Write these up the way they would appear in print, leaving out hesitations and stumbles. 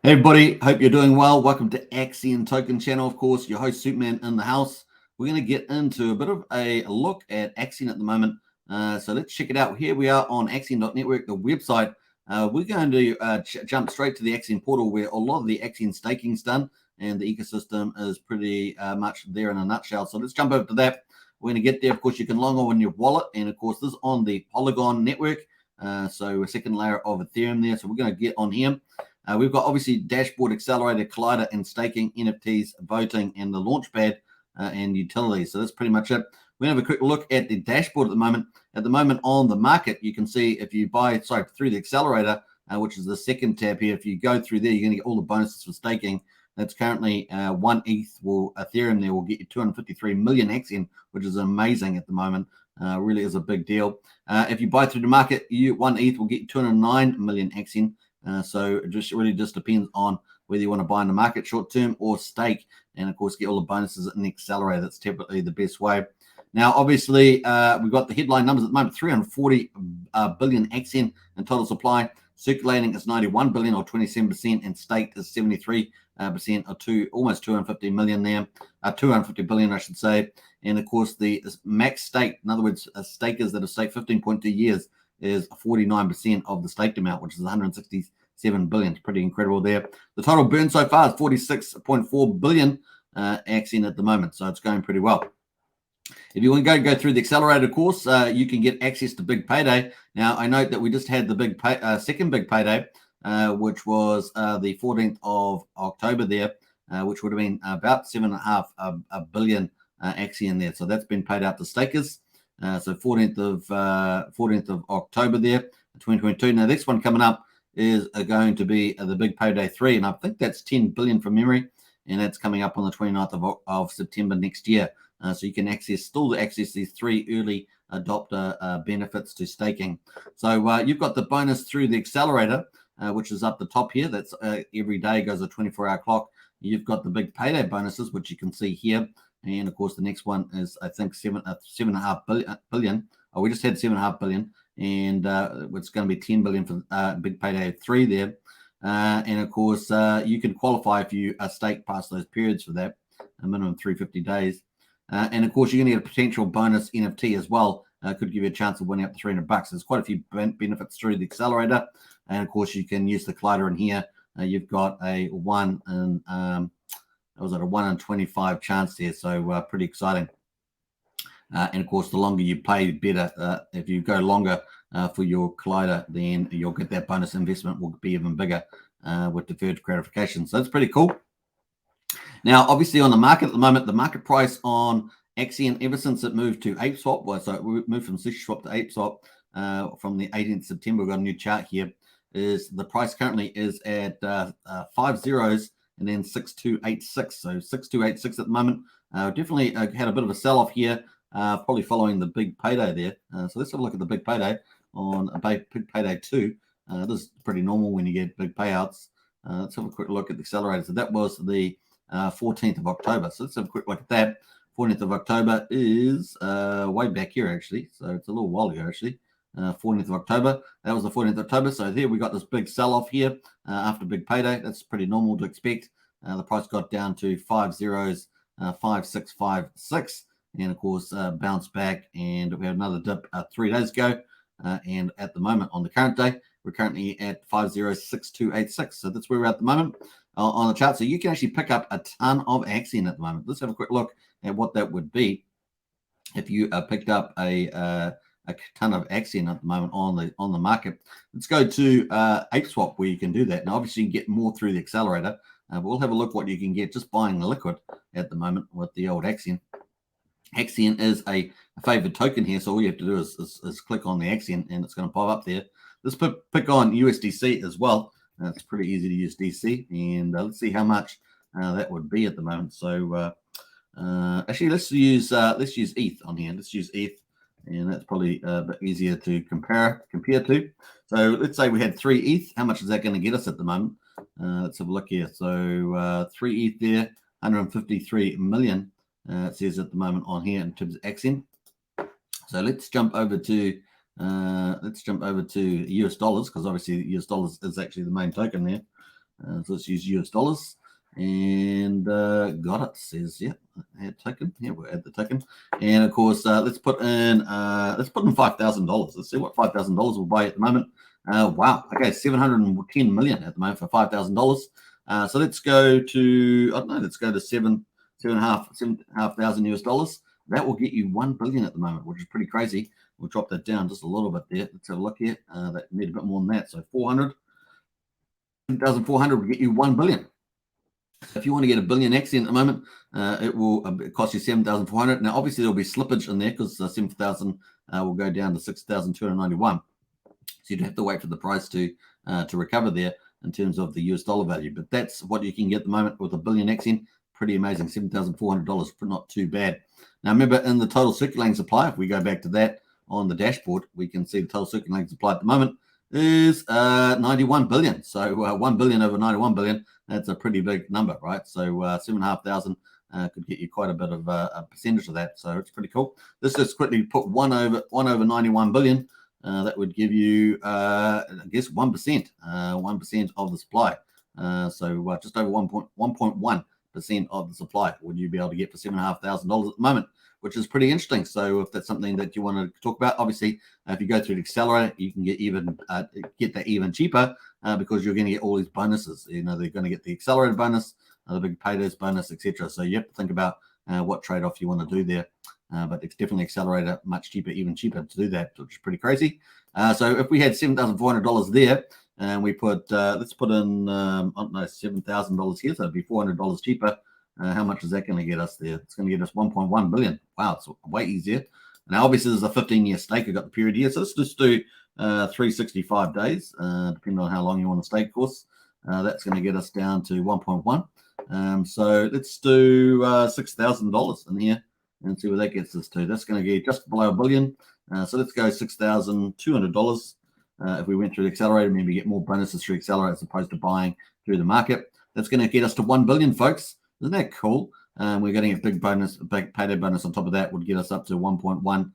Hey everybody, hope you're doing well. Welcome to Axion Token Channel. Of course, your host Superman in the house. We're going to get into a bit of a look at Axion at the moment. So let's check it out. Here we are on Axion.network, the website. We're going to jump straight to the Axion portal where a lot of the Axion staking is done and the ecosystem is pretty much there in a nutshell. So let's jump over to that. We're going to get there. Of course, you can log on in your wallet, and of course, this is on the Polygon network. So a second layer of Ethereum there. So we're going to get on here. We've got obviously dashboard, accelerator, collider, and staking, NFTs, voting, and the launchpad and utilities. So that's pretty much it. We're going to have a quick look at the dashboard at the moment. At the moment on the market, you can see if you buy, through the accelerator, which is the second tab here, if you go through there, you're going to get all the bonuses for staking. That's currently 1 ETH Ethereum there will get you 253 million AXN, which is amazing at the moment. Really is a big deal. If you buy through the market, 1 ETH will get you 209 million AXN. So it really just depends on whether you want to buy in the market short term or stake, and of course get all the bonuses in the accelerator. That's typically the best way. Now, obviously, we've got the headline numbers at the moment: 340 billion AXN in total supply. Circulating is 91 billion or 27%, and staked is 73%, or almost 250 million there, 250 billion, I should say. And of course, the max stake, in other words, stakers that have staked 15.2 years, is 49% of the staked amount, which is 167 billion. It's pretty incredible there. The total burn so far is 46.4 billion AXN at the moment, so it's going pretty well. If you want to go through the accelerator course, you can get access to Big Payday. Now, I note that we just had the second Big Payday, which was the 14th of October there, which would have been about 7.5 billion AXN there. So that's been paid out to stakers. So 14th of October there, 2022. Now, this one coming up is going to be the Big Payday 3, and I think that's 10 billion from memory, and that's coming up on the 29th of September next year. So you can still access these 3 early adopter benefits to staking. So you've got the bonus through the accelerator, which is up the top here. That's every day goes a 24-hour clock. You've got the Big Payday bonuses, which you can see here. And of course, the next one is, I think, 7.5 billion. Oh, we just had 7.5 billion, and it's going to be 10 billion for Big Payday 3 there. And of course, you can qualify if you stake past those periods for that, a minimum 350 days. And of course, you're going to get a potential bonus NFT as well. Could give you a chance of winning up to $300. There's quite a few benefits through the accelerator, and of course, you can use the collider in here. You've got a 1 in 25 chance there, so pretty exciting. And of course, the longer you play, better. If you go longer for your collider, then you'll get that bonus investment will be even bigger with deferred gratification. So that's pretty cool. Now, obviously, on the market at the moment, the market price on Axion, ever since it moved to ApeSwap, so we moved from SushiSwap to ApeSwap from the 18th September, we've got a new chart here, is the price currently is at 5 zeros and then 6286. So 6286 at the moment. Definitely had a bit of a sell-off here, probably following the Big Payday there. So let's have a look at the Big Payday on Big Payday 2. This is pretty normal when you get big payouts. Let's have a quick look at the accelerator. So that was the 14th of October. So let's have a quick look at that. 14th of October is way back here, actually. So it's a little while ago, actually. 14th of October. That was the 14th of October. So here we got this big sell-off here after Big Payday. That's pretty normal to expect. The price got down to 5 zeros, 5656, and of course bounced back. And we had another dip 3 days ago. And at the moment, on the current day, we're currently at 506286. So that's where we're at the moment on the chart. So you can actually pick up a ton of Axion at the moment. Let's have a quick look at what that would be if you picked up a ton of Axion at the moment on the market. Let's go to ApeSwap, where you can do that. Now, obviously, you can get more through the accelerator. But we'll have a look what you can get just buying the liquid at the moment with the old Axion. Axion is a favored token here, so all you have to do is click on the Axion, and it's going to pop up there. Let's pick on USDC as well. It's pretty easy to use DC, and let's see how much that would be at the moment. So actually, let's use ETH on here. Let's use ETH, and that's probably a bit easier to compare to. So let's say we had 3 ETH. How much is that going to get us at the moment? Let's have a look here. So 3 ETH there, 153 million. It says at the moment on here in terms of Axion. So let's jump over to US dollars, because obviously US dollars is actually the main token there. So let's use US dollars. And got it. Says add token. Yeah, we'll add the token. And of course, let's put in $5,000. Let's see what $5,000 will buy at the moment. Wow. Okay, 710 million at the moment for $5,000. So let's go to let's go to seven and a half thousand US dollars. That will get you 1 billion at the moment, which is pretty crazy. We'll drop that down just a little bit there. Let's have a look here. That need a bit more than that. So 7,400 will get you 1 billion. If you want to get a billion Axion at the moment, it will cost you 7,400. Now, obviously, there'll be slippage in there because 7,000 will go down to 6,291. So you'd have to wait for the price to recover there in terms of the US dollar value. But that's what you can get at the moment with a billion Axion. Pretty amazing, $7,400, not too bad. Now, remember, in the total circulating supply, if we go back to that on the dashboard, we can see the total circulating supply at the moment is 91 billion. So 1 billion over 91 billion, that's a pretty big number, right? So 7,500 could get you quite a bit of a percentage of that. So it's pretty cool. Let's just quickly put 1 over 91 billion. That would give you, I guess, 1%, 1% of the supply. So just over 1.1% of the supply would you be able to get for $7,500 at the moment, which is pretty interesting. So if that's something that you want to talk about, obviously, if you go through the accelerator, you can get that even cheaper because you're going to get all these bonuses. You know, they're going to get the accelerator bonus, the big paydays bonus, etc. So you have to think about what trade-off you want to do there. But it's definitely accelerator much cheaper, even cheaper to do that, which is pretty crazy. So if we had $7,400 there, and we put, let's put in, $7,000 here, so it'd be $400 cheaper. How much is that going to get us there? It's going to get us 1.1 billion. Wow, it's way easier. Now, obviously, there's a 15-year stake. I've got the period here. So let's just do 365 days, depending on how long you want to stake, of course. That's going to get us down to 1.1. So let's do $6,000 in here and see where that gets us to. That's going to get just below a billion. So let's go $6,200. If we went through the accelerator, maybe get more bonuses through accelerator as opposed to buying through the market. That's going to get us to 1 billion, folks. Isn't that cool? We're getting a big bonus, a big payday bonus on top of that would get us up to 1.1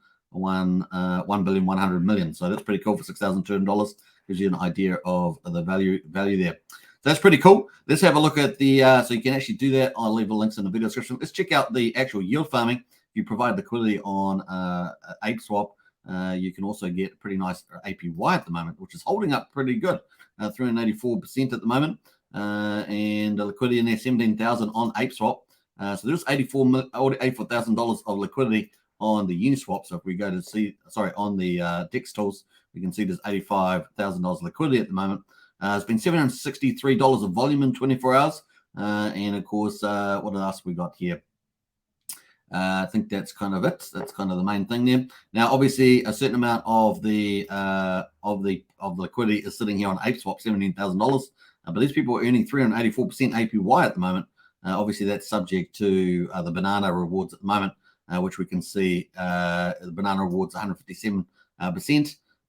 billion. So that's pretty cool for $6,200. Gives you an idea of the value there. So that's pretty cool. Let's have a look at the, so you can actually do that. I'll leave the links in the video description. Let's check out the actual yield farming. If you provide liquidity on ApeSwap, you can also get a pretty nice APY at the moment, which is holding up pretty good, 384% at the moment. And the liquidity in there, 17,000 on ApeSwap. So there's $84,000 of liquidity on the Uniswap. So if we go to see, on the DEX tools, we can see there's $85,000 liquidity at the moment. It's been $763 of volume in 24 hours. And of course, what else we got here? I think that's kind of it. That's kind of the main thing there. Now, obviously, a certain amount of the liquidity is sitting here on ApeSwap, $17,000. But these people are earning 384% APY at the moment. Obviously, that's subject to the banana rewards at the moment, which we can see the banana rewards 157%.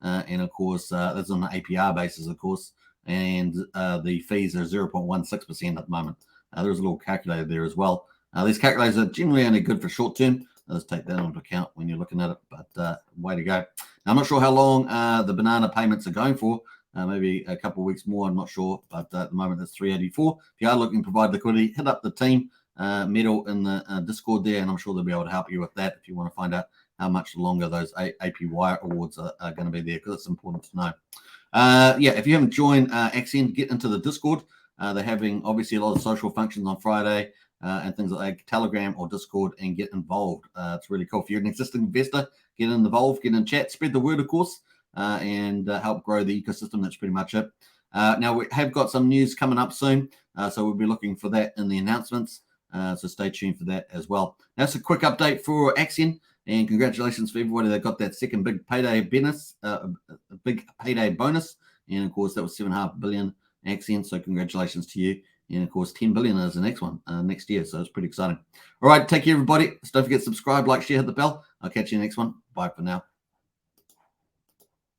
And of course, that's on an APR basis, of course. And the fees are 0.16% at the moment. There's a little calculator there as well. These calculators are generally only good for short term. Let's take that into account when you're looking at it, but way to go. Now, I'm not sure how long the banana payments are going for. Maybe a couple of weeks more, I'm not sure, but at the moment it's 384. If you are looking to provide liquidity, hit up the team, Metal in the Discord there, and I'm sure they'll be able to help you with that if you want to find out how much longer those APY awards are going to be there, because it's important to know. Yeah, if you haven't joined Axion, get into the Discord. They're having obviously a lot of social functions on Friday and things like Telegram or Discord, and get involved. It's really cool. If you're an existing investor, get involved, get in chat, spread the word, of course, and help grow the ecosystem. That's pretty much it. Now, we have got some news coming up soon, so we'll be looking for that in the announcements. So stay tuned for that as well. That's a quick update for Axion, and congratulations for everybody that got that second big payday bonus, And of course, that was 7.5 billion Axion. So congratulations to you. And of course, 10 billion is the next one next year. So it's pretty exciting. All right, take care, everybody. Don't forget to subscribe, like, share, hit the bell. I'll catch you next one. Bye for now.